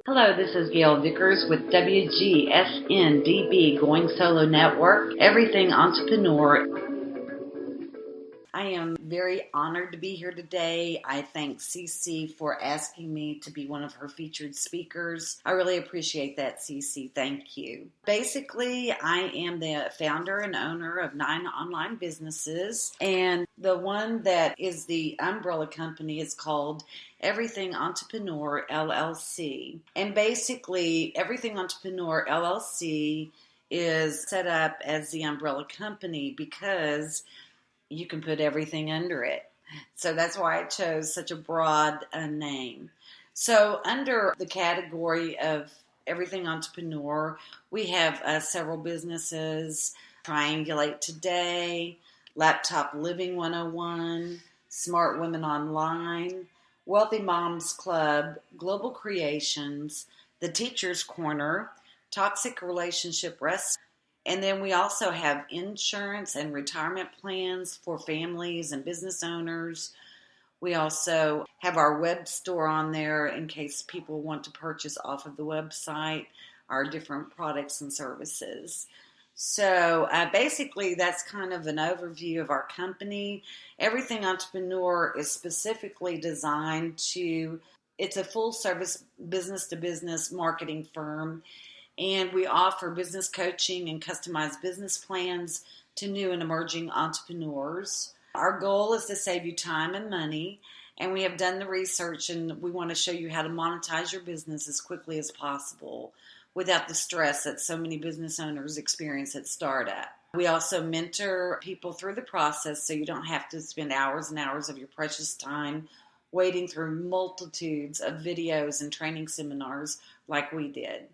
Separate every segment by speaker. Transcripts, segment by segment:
Speaker 1: Hello, this is Gail Vickers with WGSN-DB Going Solo Network, Everything Entrepreneur. I am very honored to be here today. I thank Cece for asking me to be one of her featured speakers. I really appreciate that, Cece. Thank you. Basically, I am the founder and owner of 9 online businesses, and the one that is the umbrella company is called Everything Entrepreneur LLC. And basically, Everything Entrepreneur LLC is set up as the umbrella company because you can put everything under it. So that's why I chose such a broad name. So under the category of Everything Entrepreneur, we have several businesses: Triangulate Today, Laptop Living 101, Smart Women Online, Wealthy Moms Club, Global Creations, The Teacher's Corner, Toxic Relationship Rescue. And then we also have insurance and retirement plans for families and business owners. We also have our web store on there in case people want to purchase off of the website our different products and services. So basically that's kind of an overview of our company. Everything Entrepreneur is specifically designed it's a full service business to business marketing firm. And we offer business coaching and customized business plans to new and emerging entrepreneurs. Our goal is to save you time and money, and we have done the research, and we want to show you how to monetize your business as quickly as possible without the stress that so many business owners experience at startup. We also mentor people through the process so you don't have to spend hours and hours of your precious time wading through multitudes of videos and training seminars like we did.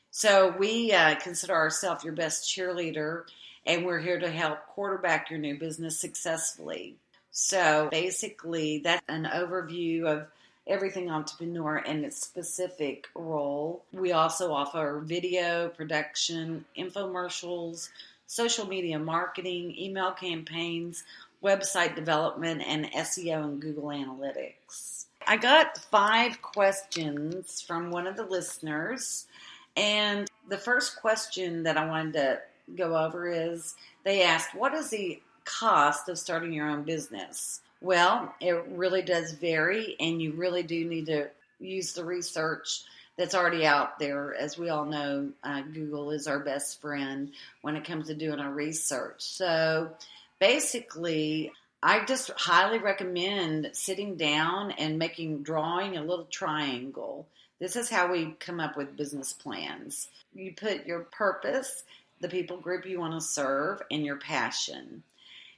Speaker 1: So we consider ourselves your best cheerleader, and we're here to help quarterback your new business successfully. So basically, that's an overview of Everything Entrepreneur and its specific role. We also offer video production, infomercials, social media marketing, email campaigns, website development, and SEO and Google Analytics. I got 5 questions from one of the listeners. And the first question that I wanted to go over is, they asked, what is the cost of starting your own business? Well, it really does vary, and you really do need to use the research that's already out there. As we all know, Google is our best friend when it comes to doing our research. So basically, I just highly recommend sitting down and drawing a little triangle. This is how we come up with business plans. You put your purpose, the people group you want to serve, and your passion.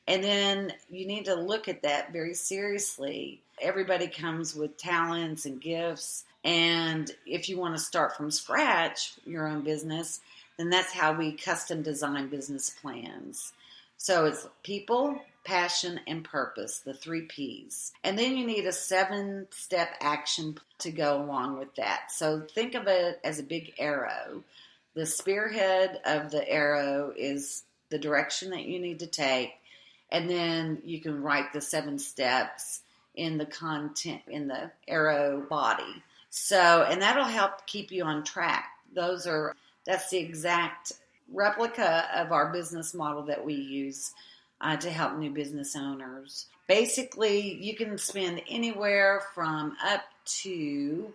Speaker 1: And then you need to look at that very seriously. Everybody comes with talents and gifts. And if you want to start from scratch your own business, then that's how we custom design business plans. So it's people, passion, and purpose, the 3 Ps. And then you need a 7-step action to go along with that. So think of it as a big arrow. The spearhead of the arrow is the direction that you need to take. And then you can write the 7 steps in the content, in the arrow body. So, and that'll help keep you on track. That's the exact replica of our business model that we use to help new business owners. Basically, you can spend anywhere from up to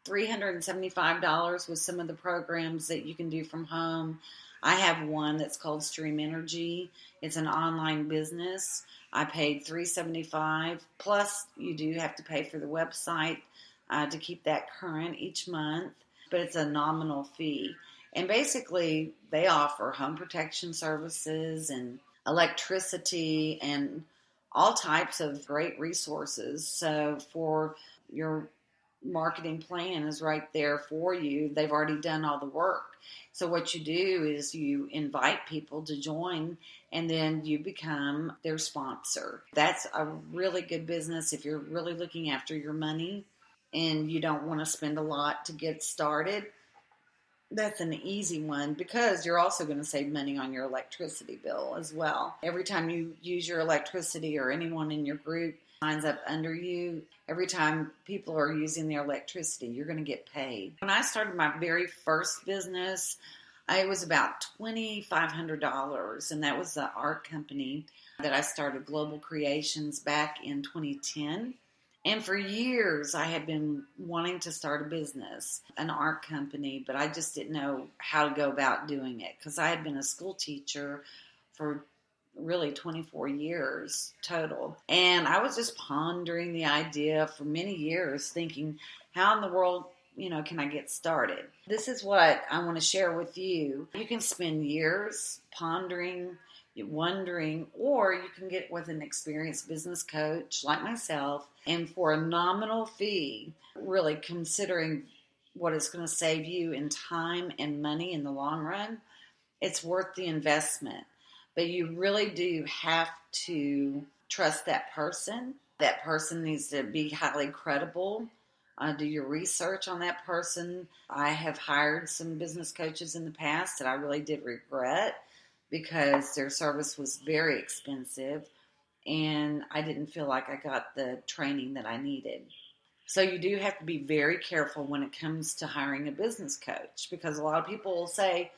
Speaker 1: $375 with some of the programs that you can do from home. I have one that's called Stream Energy. It's an online business. I paid $375, plus you do have to pay for the website to keep that current each month, but it's a nominal fee. And basically, they offer home protection services and electricity and all types of great resources. So for your marketing plan is right there for you. They've already done all the work. So what you do is you invite people to join, and then you become their sponsor. That's a really good business if you're really looking after your money and you don't want to spend a lot to get started. That's an easy one because you're also going to save money on your electricity bill as well. Every time you use your electricity or anyone in your group signs up under you, every time people are using their electricity, you're going to get paid. When I started my very first business, it was about $2,500, and that was the art company that I started, Global Creations, back in 2010. And for years, I had been wanting to start a business, an art company, but I just didn't know how to go about doing it because I had been a school teacher for really 24 years total. And I was just pondering the idea for many years, thinking, how in the world, can I get started? This is what I want to share with you. You can spend years pondering, wondering, or you can get with an experienced business coach like myself, and for a nominal fee, really considering what it's going to save you in time and money in the long run, it's worth the investment. But you really do have to trust that person. That person needs to be highly credible. Do your research on that person. I have hired some business coaches in the past that I really did regret because their service was very expensive and I didn't feel like I got the training that I needed. So you do have to be very careful when it comes to hiring a business coach, because a lot of people will say,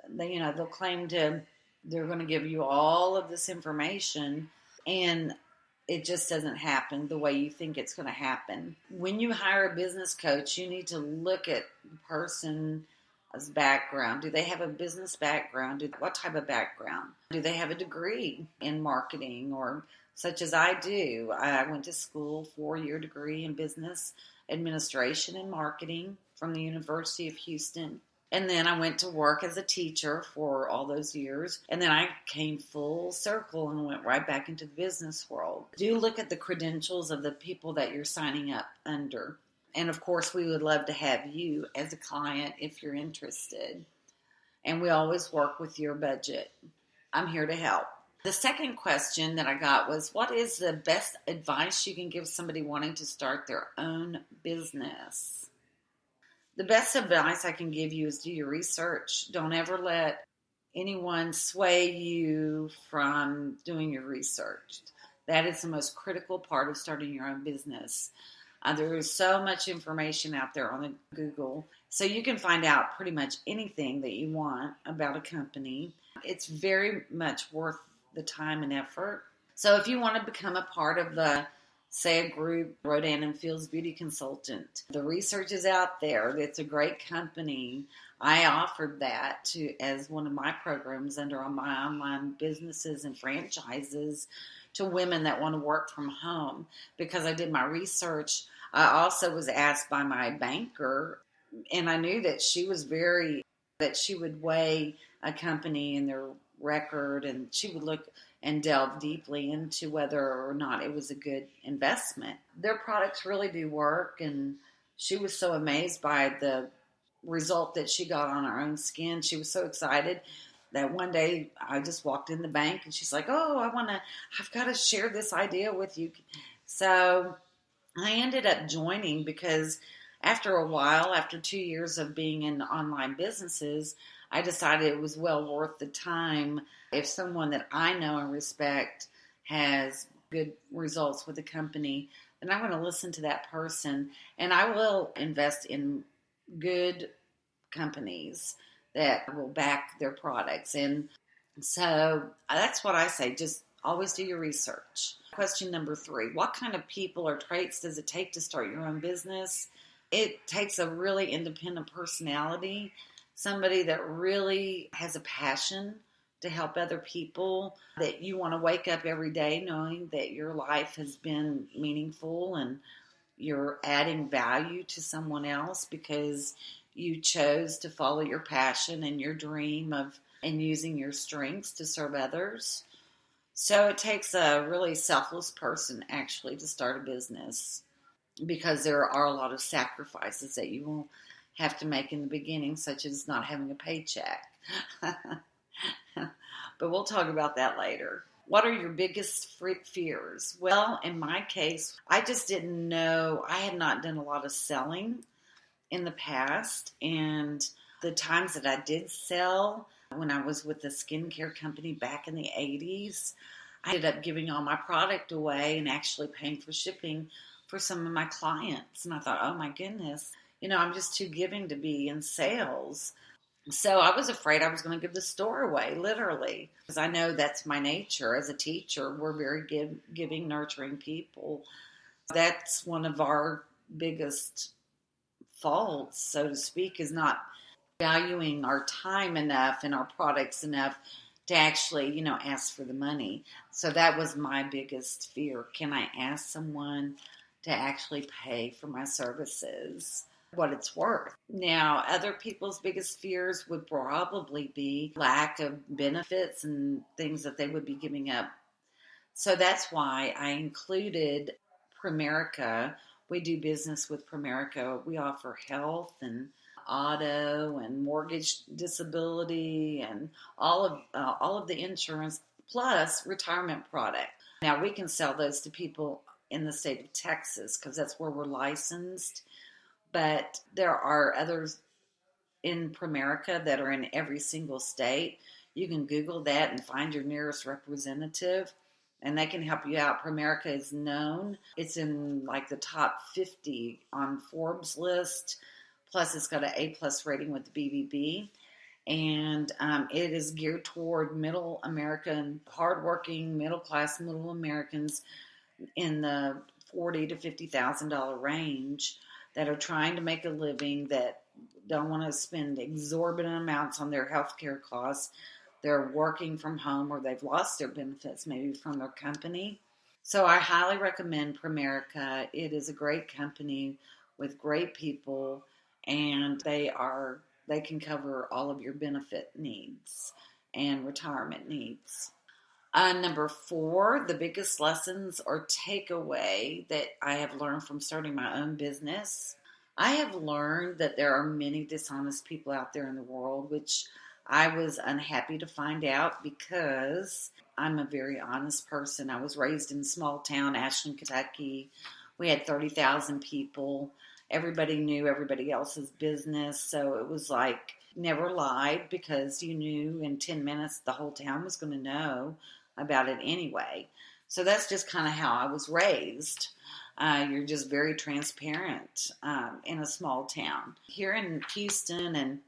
Speaker 1: they'll claim they're going to give you all of this information, and it just doesn't happen the way you think it's going to happen. When you hire a business coach, you need to look at the person's background. Do they have a business background? What type of background? Do they have a degree in marketing, or such as I do? I went to school, 4-year degree in business administration and marketing from the University of Houston. And then I went to work as a teacher for all those years. And then I came full circle and went right back into the business world. Do look at the credentials of the people that you're signing up under. And of course, we would love to have you as a client if you're interested. And we always work with your budget. I'm here to help. The second question that I got was, what is the best advice you can give somebody wanting to start their own business? The best advice I can give you is do your research. Don't ever let anyone sway you from doing your research. That is the most critical part of starting your own business. There is so much information out there on Google, so you can find out pretty much anything that you want about a company. It's very much worth the time and effort. So if you want to become a part of say a group, Rodan and Fields Beauty Consultant, the research is out there. It's a great company. I offered that as one of my programs under my online businesses and franchises to women that want to work from home. Because I did my research, I also was asked by my banker, and I knew that she would weigh a company and their record, and she would look and delve deeply into whether or not it was a good investment. Their products really do work, and she was so amazed by the result that she got on her own skin. She was so excited that one day I just walked in the bank and she's like, I've got to share this idea with you. So I ended up joining because after a while, after 2 years of being in online businesses, I decided it was well worth the time. If someone that I know and respect has good results with a company, then I'm going to listen to that person, and I will invest in good companies that will back their products. And so that's what I say. Just always do your research. Question number 3, what kind of people or traits does it take to start your own business? It takes a really independent personality, somebody that really has a passion to help other people, that you want to wake up every day knowing that your life has been meaningful and you're adding value to someone else because you chose to follow your passion and your dream and using your strengths to serve others. So it takes a really selfless person actually to start a business, because there are a lot of sacrifices that you will have to make in the beginning, such as not having a paycheck. But we'll talk about that later. What are your biggest fears? Well, in my case, I just didn't know. I had not done a lot of selling in the past, and The times that I did sell, when I was with a skincare company back in the 80s, I ended up giving all my product away and actually paying for shipping for some of my clients. And I thought, oh my goodness, I'm just too giving to be in sales. So I was afraid I was going to give the store away, literally, because I know that's my nature. As a teacher, we're very giving, nurturing people. That's one of our biggest faults, so to speak, is not valuing our time enough and our products enough to actually, ask for the money. So that was my biggest fear. Can I ask someone to actually pay for my services, what it's worth? Now, other people's biggest fears would probably be lack of benefits and things that they would be giving up. So that's why I included Primerica. We do business with Primerica. We offer health and auto and mortgage, disability, and all of the insurance plus retirement product. Now we can sell those to people in the state of Texas because that's where we're licensed. But there are others in Primerica that are in every single state. You can Google that and find your nearest representative, and they can help you out. Primerica is known. It's in like the top 50 on Forbes list. Plus, it's got an A+ rating with the BBB. And it is geared toward middle American, hardworking, middle-class, middle Americans in the $40,000 to $50,000 range that are trying to make a living, that don't want to spend exorbitant amounts on their health care costs. They're working from home or they've lost their benefits maybe from their company. So I highly recommend Primerica. It is a great company with great people, and they can cover all of your benefit needs and retirement needs. Number 4, the biggest lessons or takeaway that I have learned from starting my own business. I have learned that there are many dishonest people out there in the world, which I was unhappy to find out because I'm a very honest person. I was raised in a small town, Ashland, Kentucky. We had 30,000 people. Everybody knew everybody else's business, so it was like never lied because you knew in 10 minutes the whole town was going to know about it anyway. So that's just kind of how I was raised. You're just very transparent in a small town. Here in Houston and,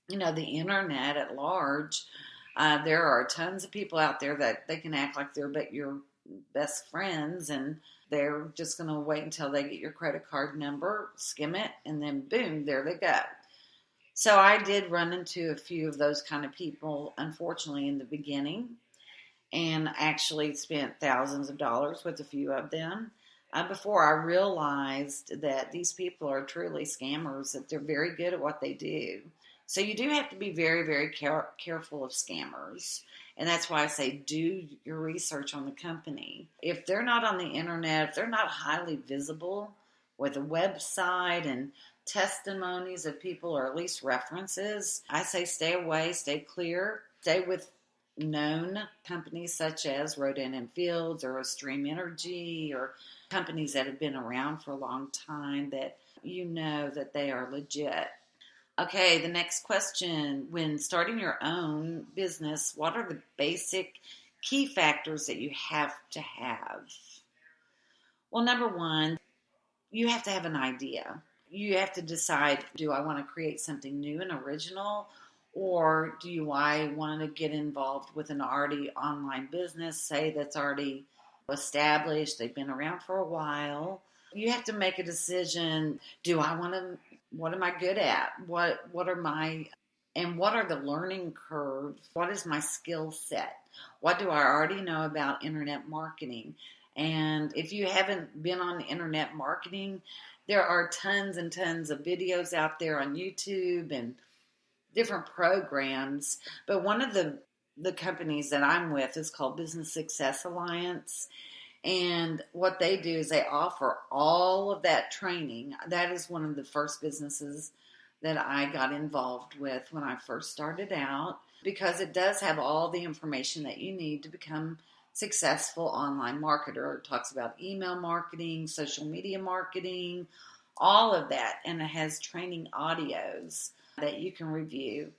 Speaker 1: the internet at large, there are tons of people out there that they can act like they're your best friends, and they're just going to wait until they get your credit card number, skim it, and then boom, there they go. So I did run into a few of those kind of people, unfortunately, in the beginning, and actually spent thousands of dollars with a few of them before I realized that these people are truly scammers, that they're very good at what they do. So you do have to be very, very careful of scammers. And that's why I say do your research on the company. If they're not on the internet, if they're not highly visible with a website and testimonies of people, or at least references, I say stay away, stay clear, stay with known companies such as Rodan & Fields or Stream Energy, or companies that have been around for a long time that you know that they are legit. Okay, the next question. When starting your own business, what are the basic key factors that you have to have? Well, number 1, you have to have an idea. You have to decide, do I want to create something new and original, or do I want to get involved with an already online business, say that's already established, they've been around for a while? You have to make a decision. What am I good at? What are the learning curves? What is my skill set? What do I already know about internet marketing? And if you haven't been on internet marketing, there are tons and tons of videos out there on YouTube and different programs. But one of the companies that I'm with is called Business Success Alliance. And what they do is they offer all of that training. That is one of the first businesses that I got involved with when I first started out, because it does have all the information that you need to become successful online marketer. It talks about email marketing, social media marketing, all of that. And it has training audios that you can review.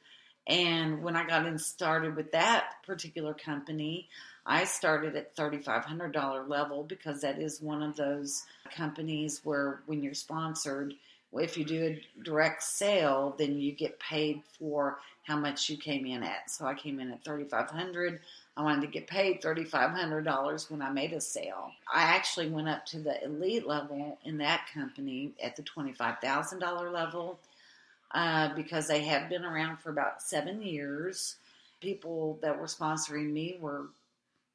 Speaker 1: And when I got in started with that particular company, I started at $3,500 level because that is one of those companies where when you're sponsored, if you do a direct sale, then you get paid for how much you came in at. So I came in at $3,500. I wanted to get paid $3,500 when I made a sale. I actually went up to the elite level in that company at the $25,000 level. Because they have been around for about 7 years. People that were sponsoring me were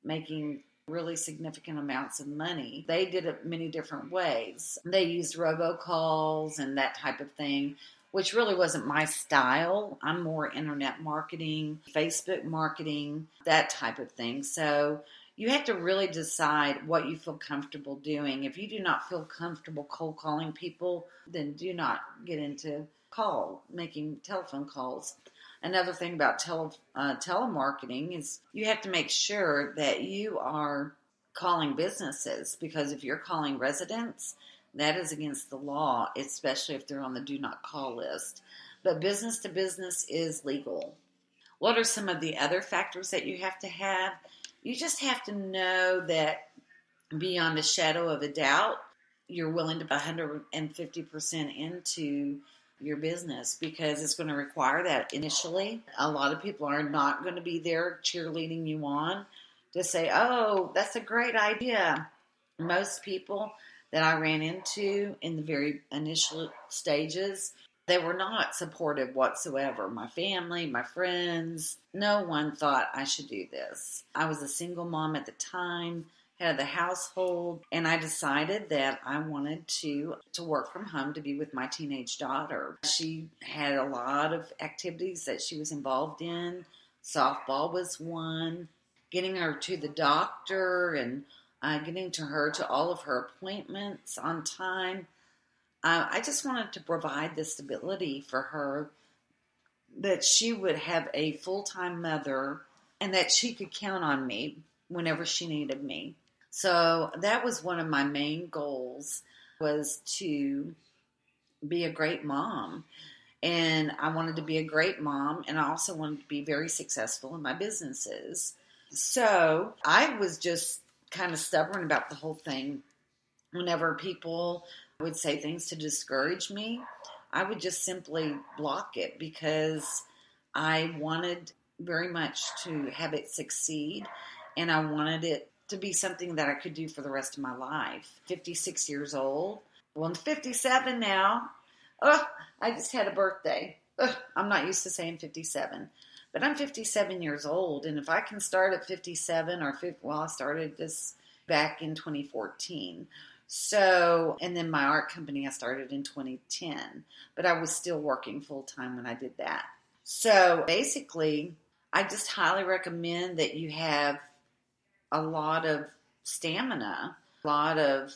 Speaker 1: making really significant amounts of money. They did it many different ways. They used robocalls and that type of thing, which really wasn't my style. I'm more internet marketing, Facebook marketing, that type of thing. So you have to really decide what you feel comfortable doing. If you do not feel comfortable cold calling people, then do not get into making telephone calls. Another thing about telemarketing is you have to make sure that you are calling businesses, because if you're calling residents, that is against the law, especially if they're on the do not call list. But business to business is legal. What are some of the other factors that you have to have? You just have to know that beyond a shadow of a doubt, you're willing to put 150% into your business, because it's going to require that initially. A lot of people are not going to be there cheerleading you on to say, oh, that's a great idea. Most people that I ran into in the very initial stages, they were not supportive whatsoever. My family, my friends, no one thought I should do this. I was a single mom at the time, head of the household, and I decided that I wanted to work from home to be with my teenage daughter. She had a lot of activities that she was involved in. Softball was one. Getting her to the doctor and getting to her to all of her appointments on time. I just wanted to provide the stability for her, that she would have a full-time mother and that she could count on me whenever she needed me. So that was one of my main goals, was to be a great mom. And I wanted to be a great mom, and I also wanted to be very successful in my businesses. So I was just kind of stubborn about the whole thing. Whenever people would say things to discourage me, I would just simply block it, because I wanted very much to have it succeed, and I wanted it to be something that I could do for the rest of my life. 56 years old. Well, I'm 57 now. Oh, I just had a birthday. I'm not used to saying 57. But I'm 57 years old, and if I can start at 57 or 50, well, I started this back in 2014. So, and then my art company I started in 2010, but I was still working full-time when I did that. So basically, I just highly recommend that you have a lot of stamina, a lot of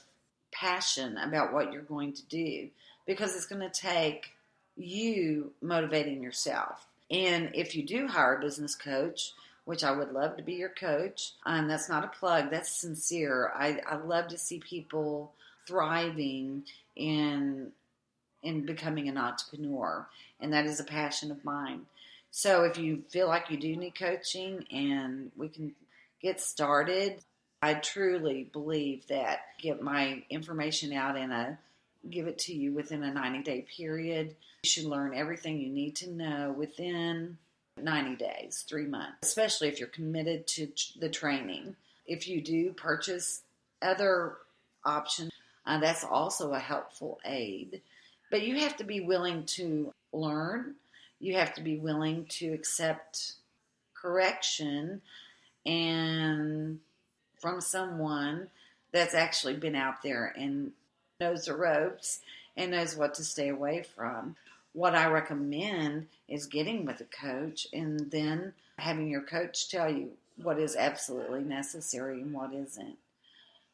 Speaker 1: passion about what you're going to do, because it's going to take you motivating yourself. And if you do hire a business coach, which I would love to be your coach, and that's not a plug, that's sincere. I love to see people thriving in becoming an entrepreneur, and that is a passion of mine. So if you feel like you do need coaching and we can get started, I truly believe that get my information out and give it to you within a 90-day period. You should learn everything you need to know within 90 days, 3 months, especially if you're committed to the training. If you do purchase other options, that's also a helpful aid. But you have to be willing to learn. You have to be willing to accept correction and from someone that's actually been out there and knows the ropes and knows what to stay away from. What I recommend is getting with a coach and then having your coach tell you what is absolutely necessary and what isn't.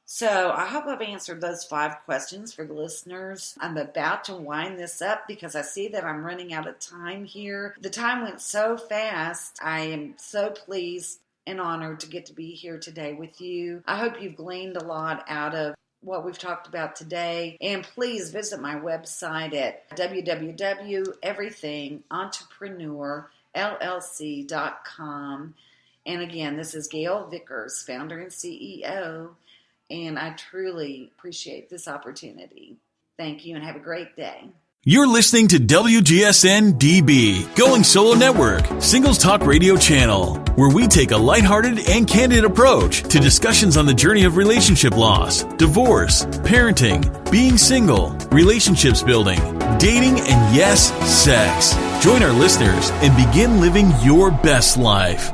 Speaker 1: So I hope I've answered those 5 questions for the listeners. I'm about to wind this up because I see that I'm running out of time here. The time went so fast. I am so pleased and honored to get to be here today with you. I hope you've gleaned a lot out of what we've talked about today. And please visit my website at www.everythingentrepreneur.llc.com. And again, this is Gail Vickers, founder and CEO, and I truly appreciate this opportunity. Thank you and have a great day.
Speaker 2: You're listening to WGSN-DB Going Solo Network, Singles Talk Radio Channel, where we take a lighthearted and candid approach to discussions on the journey of relationship loss, divorce, parenting, being single, relationships building, dating, and yes, sex. Join our listeners and begin living your best life.